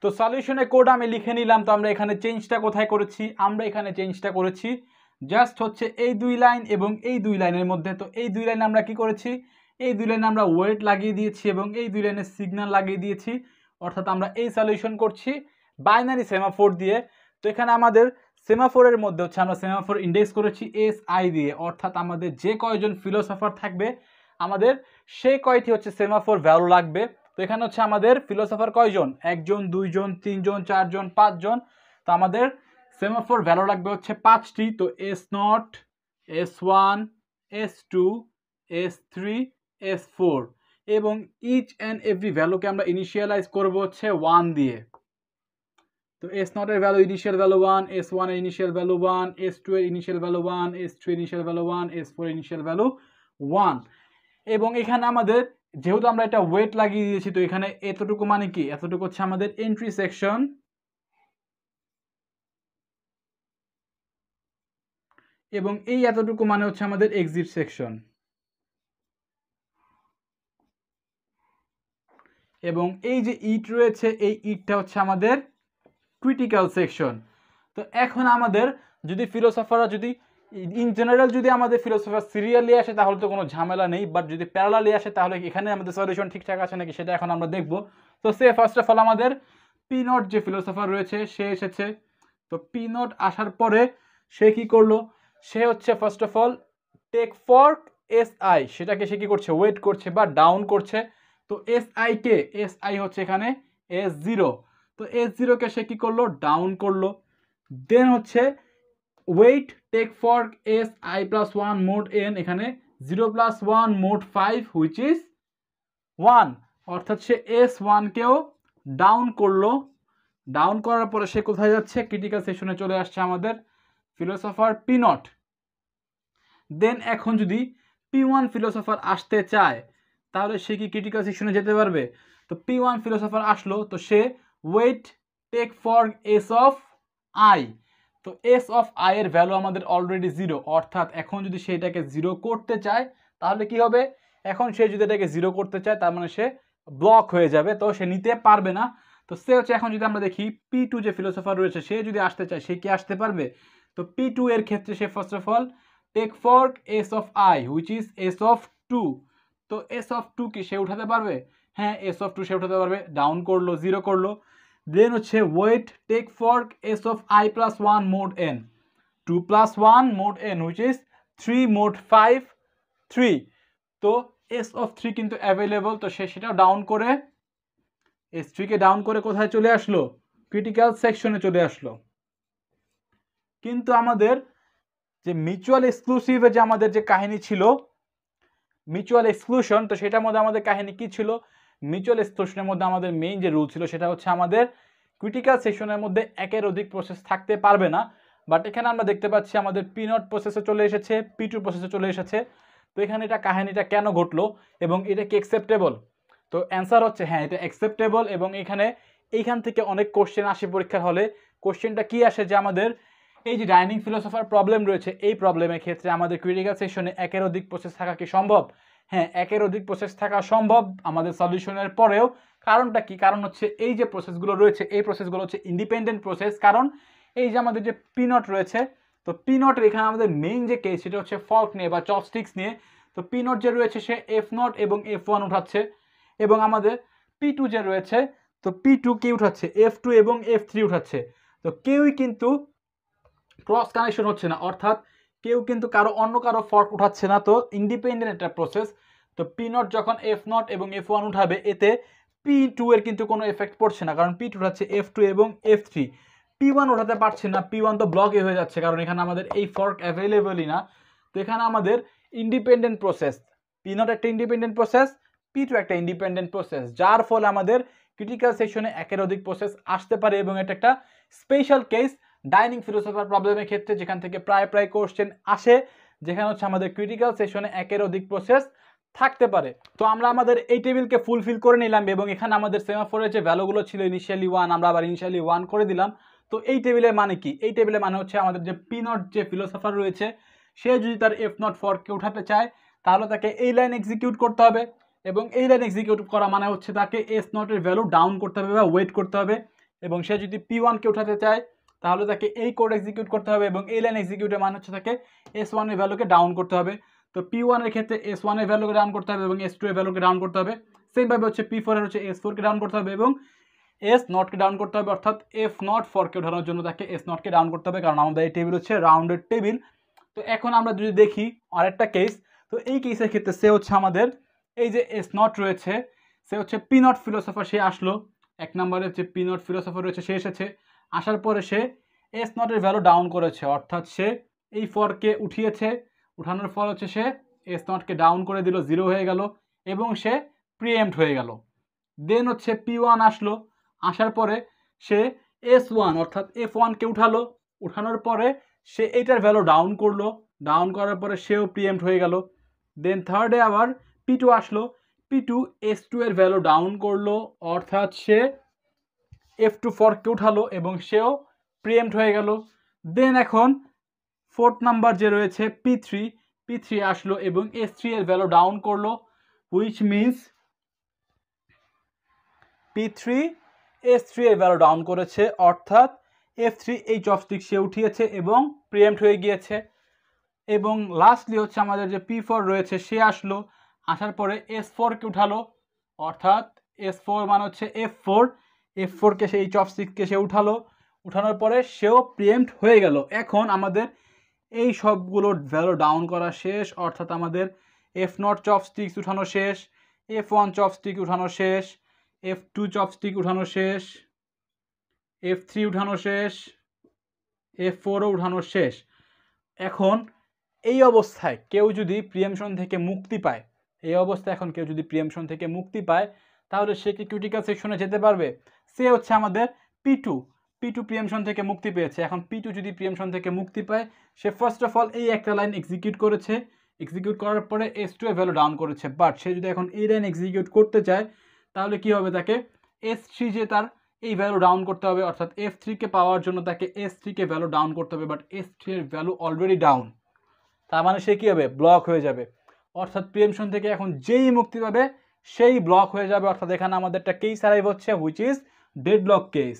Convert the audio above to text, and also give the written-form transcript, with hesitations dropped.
তো সলিউশনে কোড আমি লিখে নিলাম। তো আমরা এখানে চেঞ্জটা কোথায় করেছি, আমরা এখানে চেঞ্জটা করেছি জাস্ট হচ্ছে এই দুই লাইন এবং এই দুই লাইনের মধ্যে। তো এই দুই লাইনে আমরা কি করেছি, এই দুই লাইনে আমরা ওয়েট লাগিয়ে দিয়েছি এবং এই দুই লাইনে সিগন্যাল লাগিয়ে দিয়েছি। অর্থাৎ আমরা এই সলিউশন করছি বাইনারি সেমাফোর দিয়ে। তো এখানে আমাদের সেমাফোরের মধ্যে হচ্ছে আমরা সেমাফোর ইন্ডেক্স করেছি SI দিয়ে, অর্থাৎ আমাদের যে কয়জন ফিলোসফার থাকবে আমাদের সেই কয়টি হচ্ছে সেমাফোর ভ্যালু লাগবে। তো এখানে হচ্ছে আমাদের ফিলোসফার কয়জন, একজন, দুইজন, তিনজন, চারজন, পাঁচজন। তো আমাদের সেমাফোর ভ্যালু লাগবে হচ্ছে 5টি। তো S0, S1, S2, S3, S4 এবং ইচ অ্যান্ড এভরি ভ্যালুকে আমরা ইনিশিয়ালাইজ করব হচ্ছে 1 দিয়ে। তো S0 এর ভ্যালু ইনিশিয়াল ভ্যালু 1, S1 এর ইনিশিয়াল ভ্যালু 1, S2 এর ইনিশিয়াল ভ্যালু 1, S3 এর ইনিশিয়াল ভ্যালু 1, S4 এর ইনিশিয়াল ভ্যালু 1। এবং এখানে আমাদের যেহেতু আমরা এটা ওয়েট লাগিয়ে দিয়েছি, তো এখানে এতটুকু মানে কি, এতটুকু হচ্ছে আমাদের এন্ট্রি সেকশন এবং এই এতটুকু মানে হচ্ছে আমাদের এক্সিট সেকশন। এবং এই যে ইট রয়েছে, এই ইটটা হচ্ছে আমাদের ক্রিটিক্যাল সেকশন। তো এখন আমাদের যদি ফিলোসফাররা যদি ইন জেনারেল যদি আমাদের ফিলোসফার সিরিয়ালি আসে তাহলে তো কোনো ঝামেলা নেই, বাট যদি প্যারালালি আসে তাহলে এখানে আমাদের সলিউশন ঠিকঠাক আছে নাকি সেটা এখন আমরা দেখব। তো সে ফার্স্ট অফ অল আমাদের পি নট যে ফিলোসফার রয়েছে সে এসেছে। তো পি নট আসার পরে সে কি করলো, সে হচ্ছে first of all take fork SI সেটাকে সে কি করছে, ওয়েট করছে বা ডাউন করছে। তো SI কে, SI হচ্ছে এখানে S0। তো S0 কে সে কি করলো, ডাউন করলো। দেন হচ্ছে wait take fork SI+1 mod n, এখানে 0+1 মোড 5 হুইচ ইজ 1, অর্থাৎ সে S1 কেও ডাউন করলো। ডাউন করার পরে সে কোথায় যাচ্ছে, ক্রিটিক্যাল সেকশনে চলে আসছে আমাদের ফিলোসফার পি নট। দেন এখন যদি P1 ফিলোসফার আসতে চায় তাহলে সে কি ক্রিটিক্যাল সেকশনে যেতে পারবে। তো P1 ফিলোসফার আসলো, তো সে wait take for S of I। তো S অফ I এর ভ্যালু আমাদের অলরেডি 0, অর্থাৎ এখন যদি সে এটাকে 0 করতে চায় তাহলে কি হবে, এখন সে যদি এটাকে 0 করতে চায় তার মানে সে ব্লক হয়ে যাবে, তো সে নিতে পারবে না। তো সে হচ্ছে এখন যদি আমরা দেখি P2 যে ফিলোসফার রয়েছে সে যদি আসতে চায় সে কি আসতে পারবে। তো P2 এর ক্ষেত্রে সে first of all take fork S of I which is S of 2। তো S অফ 2 কি সে উঠাতে পারবে, হ্যাঁ S অফ 2 সে উঠাতে পারবে, ডাউন করলো, 0 করলো। দেন হচ্ছে wait take fork S of I+1 mod n, 2+1 mod n which is 3 mod 5 3। তো S অফ 3 কিন্তু অ্যাভেলেবল, তো সে সেটাও ডাউন করে S3 কে ডাউন করে কোথায় চলে আসলো, ক্রিটিক্যাল সেকশনে চলে আসলো। কিন্তু আমাদের যে মিউচুয়াল এক্সক্লুসিভে যে আমাদের যে কাহিনী ছিল মিউচুয়াল এক্সক্লুশন, তো সেটার মধ্যে আমাদের কাহিনী কি ছিল, মিউচুয়াল এক্সক্লুশনের মধ্যে আমাদের মেইন যে রুল ছিল সেটা হচ্ছে আমাদের ক্রিটিক্যাল সেকশনের মধ্যে একের অধিক প্রসেস থাকতে পারবে না। বাট এখানে আমরা দেখতে পাচ্ছি আমাদের পি নট প্রসেসে চলে এসেছে, P2 প্রসেসে চলে এসেছে। তো এখানে এটা কাহিনীটা কেন ঘটলো এবং এটা কি অ্যাকসেপ্টেবল। তো অ্যান্সার হচ্ছে হ্যাঁ এটা অ্যাকসেপ্টেবল। এবং এইখান থেকে অনেক কোশ্চেন আসে পরীক্ষার হলে। কোশ্চেনটা কি আসে যে আমাদের এই যে ডাইনিং ফিলোসফার প্রবলেম রয়েছে এই প্রবলেমের ক্ষেত্রে আমাদের ক্রিটিক্যাল সেকশনে একের অধিক প্রসেস থাকা কি সম্ভব, হ্যাঁ একের অধিক প্রসেস থাকা সম্ভব আমাদের সলিউশনের পরেও। কারণটা কি, কারণ হচ্ছে এই যে প্রসেসগুলো রয়েছে এই প্রসেসগুলো হচ্ছে ইন্ডিপেন্ডেন্ট প্রসেস। কারণ এই যে আমাদের যে পি নট রয়েছে, তো পি নটের এখানে আমাদের মেইন যে কেস সেটা হচ্ছে ফর্ক নিয়ে বা চপস্টিক্স নিয়ে। তো পি নট যে রয়েছে সে F0 এবং F1 উঠাচ্ছে এবং আমাদের P2 যে রয়েছে তো P2 কে উঠাচ্ছে F2 এবং F3 উঠাচ্ছে। তো কেউই কিন্তু ক্রস কানেকশন হচ্ছে না, অর্থাৎ কেউ কিন্তু অন্য কারো ফর্ক উঠাচ্ছে না। তো ইন্ডিপেন্ডেন্ট একটা প্রসেস। তো পি নট যখন F0 এবং F1 উঠাবে এতে P2 এর কিন্তু কোনো এফেক্ট পড়ছে না, কারণ P2 উঠাচ্ছে F2 এবং F3। P1 উঠাতে পারছে না, P1 তো ব্লকে হয়ে যাচ্ছে কারণ এখানে আমাদের এই ফর্ক অ্যাভেলেবলই না। তো এখানে আমাদের ইন্ডিপেন্ডেন্ট প্রসেস, পি নট একটা ইন্ডিপেন্ডেন্ট প্রসেস, P2 একটা ইন্ডিপেন্ডেন্ট প্রসেস, যার ফলে আমাদের ক্রিটিক্যাল সেকশনে একের অধিক প্রসেস আসতে পারে। এবং এটা একটা স্পেশাল কেস ডাইনিং ফিলোসফার প্রবলেমের ক্ষেত্রে, যেখান থেকে প্রায় কোশ্চেন আসে যেখানে হচ্ছে আমাদের ক্রিটিক্যাল সেকশনে একের অধিক প্রসেস থাকতে পারে। তো আমরা আমাদের এই টেবিলকে ফুলফিল করে নিলাম এবং এখানে আমাদের সেমাফোরের যে ভ্যালুগুলো ছিল ইনিশিয়ালি 1 আমরা আবার ইনিশিয়ালি 1 করে দিলাম। তো এই টেবিলের মানে কি, এই টেবিলের মানে হচ্ছে আমাদের যে পি নট যে ফিলোসফার রয়েছে সে যদি তার F0 ফর্ককে উঠাতে চায় তাহলে তাকে এই লাইন এক্সিকিউট করতে হবে এবং এই লাইন এক্সিকিউট করা মানে হচ্ছে তাকে S0 এর ভ্যালু ডাউন করতে হবে বা ওয়েট করতে হবে। এবং সে যদি P1-কে উঠাতে চায় তাহলে তাকে এই কোড এক্সিকিউট করতে হবে এবং এই লাইন এক্সিকিউটের মানে হচ্ছে তাকে S1 এর ভ্যালুকে ডাউন করতে হবে। তো P1 এর ক্ষেত্রে S1 এর ভ্যালুকে ডাউন করতে হবে এবং S2 এর ভ্যালুকে ডাউন করতে হবে। সেমভাবে হচ্ছে P4 এর হচ্ছে S4-কে ডাউন করতে হবে এবং S0-কে ডাউন করতে হবে, অর্থাৎ F0 4-কে উঠানোর জন্য তাকে S0-কে ডাউন করতে হবে, কারণ আমাদের এই টেবিল হচ্ছে রাউন্ডেড টেবিল। তো এখন আমরা যদি দেখি আরেকটা কেস, তো এই কেসের ক্ষেত্রে সে হচ্ছে আমাদের এই যে S0 রয়েছে, সে হচ্ছে P0 ফিলোসফার, সে আসলো 1 নম্বরে হচ্ছে P0 ফিলোসফার রয়েছে, সে এসেছে, আসার পরে সে S0 এর ভ্যালু ডাউন করেছে, অর্থাৎ সে এই 4-কে উঠিয়েছে, উঠানোর ফল হচ্ছে সে S0-কে ডাউন করে দিল, 0 হয়ে গেল এবং সে প্রিএম্পট হয়ে গেল। দেন হচ্ছে P1 আসলো, আসার পরে সে S1 অর্থাৎ F1-কে উঠালো, উঠানোর পরে সে এইটার ভ্যালু ডাউন করলো, ডাউন করার পরে সেও প্রিএম্পট হয়ে গেল। দেন থার্ডে আবার P2 আসলো, P2 S2 এর ভ্যালু ডাউন করলো, অর্থাৎ সে F2 4-কে উঠালো এবং সেও প্রিএম্পট হয়ে গেল। দেন এখন ফোর্থ নাম্বার যে রয়েছে P3 আসলো এবং S3 এর ভ্যালু ডাউন করলো, হুইচ মিনস P3 S3 এর ভ্যালু ডাউন করেছে, অর্থাৎ F3 এই চপস্টিক সে উঠিয়েছে এবং প্রিএম্পট হয়ে গিয়েছে। এবং লাস্টলি হচ্ছে আমাদের যে P4 রয়েছে, সে আসলো, আসার পরে S4-কে উঠালো, অর্থাৎ S4 মানে হচ্ছে F4-কে সে এই চপস্টিককে সে উঠালো, উঠানোর পরে সেও প্রিএম্পট হয়ে গেল। এখন আমাদের এই সবগুলো ভ্যালু ডাউন করা শেষ, অর্থাৎ আমাদের F0 চপস্টিক্স উঠানো শেষ, F1 চপস্টিক উঠানো শেষ, F2 চপস্টিক উঠানো শেষ, F3 উঠানো শেষ, F4ও উঠানো শেষ। এখন এই অবস্থায় কেউ যদি প্রিএম্পশন থেকে মুক্তি পায়, তাহলে সে কি ক্রিটিক্যাল সেকশনে যেতে পারবে? সে হচ্ছে আমাদের P2 প্রিএম্পশন থেকে মুক্তি পেয়েছে। এখন P2 যদি প্রিএম্পশন থেকে মুক্তি পায়, সে ফার্স্ট অফ অল এই একটা লাইন এক্সিকিউট করেছে, এক্সিকিউট করার পরে S2 এর ভ্যালু ডাউন করেছে, বাট সে যদি এখন এই লাইন এক্সিকিউট করতে চায় তাহলে কি হবে, তাকে S3 যে তার এই ভ্যালু ডাউন করতে হবে, অর্থাৎ F3-কে পাওয়ার জন্য তাকে S3-কে ভ্যালু ডাউন করতে হবে, বাট S3 এর ভ্যালু অলরেডি ডাউন, তার মানে সে কী হবে, ব্লক হয়ে যাবে। অর্থাৎ প্রিএম্পশন থেকে এখন যেই মুক্তি পাবে সেই ব্লক হয়ে যাবে, অর্থাৎ এখানে আমাদের একটা কেস অ্যারাইভ হচ্ছে, হুইচ ইজ ডেডলক কেস।